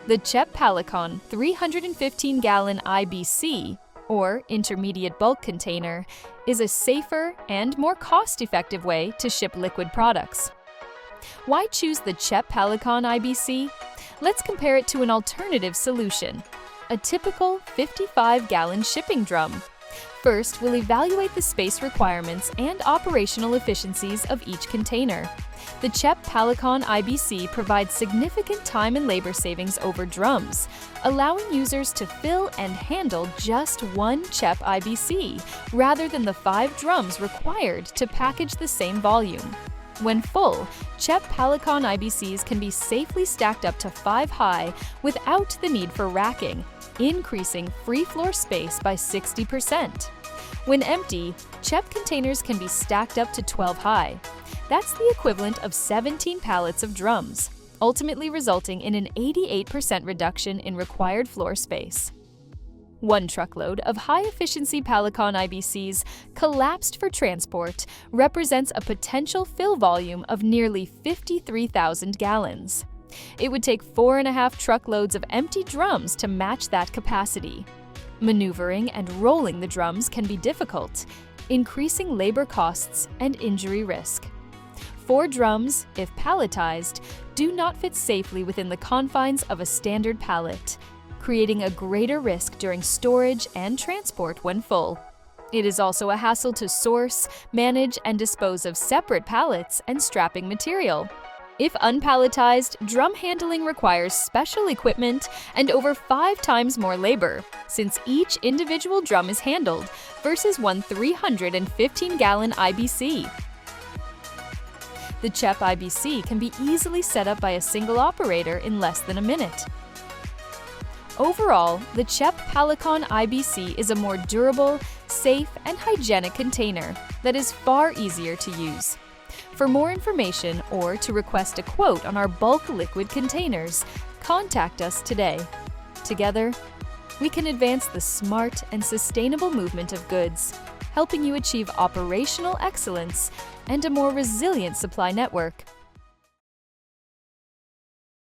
The CHEP Pallecon 315-gallon IBC, or intermediate bulk container, is a safer and more cost-effective way to ship liquid products. Why choose the CHEP Pallecon IBC? Let's compare it to an alternative solution, a typical 55-gallon shipping drum. First, we'll evaluate the space requirements and operational efficiencies of each container. The CHEP Pallecon IBC provides significant time and labor savings over drums, allowing users to fill and handle just one CHEP IBC, rather than the 5 drums required to package the same volume. When full, CHEP Pallecon IBCs can be safely stacked up to 5 high without the need for racking, increasing free floor space by 60%. When empty, CHEP containers can be stacked up to 12 high. That's the equivalent of 17 pallets of drums, ultimately resulting in an 88% reduction in required floor space. 1 truckload of high-efficiency Pallecon IBCs collapsed for transport represents a potential fill volume of nearly 53,000 gallons. It would take 4.5 truckloads of empty drums to match that capacity. Maneuvering and rolling the drums can be difficult, increasing labor costs and injury risk. 4 drums, if palletized, do not fit safely within the confines of a standard pallet, creating a greater risk during storage and transport when full. It is also a hassle to source, manage, and dispose of separate pallets and strapping material. If unpalletized, drum handling requires special equipment and over 5 times more labor, since each individual drum is handled, versus one 315-gallon IBC. The CHEP IBC can be easily set up by a single operator in less than a minute. Overall, the CHEP Pallecon IBC is a more durable, safe, and hygienic container that is far easier to use. For more information or to request a quote on our bulk liquid containers, contact us today. Together, we can advance the smart and sustainable movement of goods, helping you achieve operational excellence and a more resilient supply network.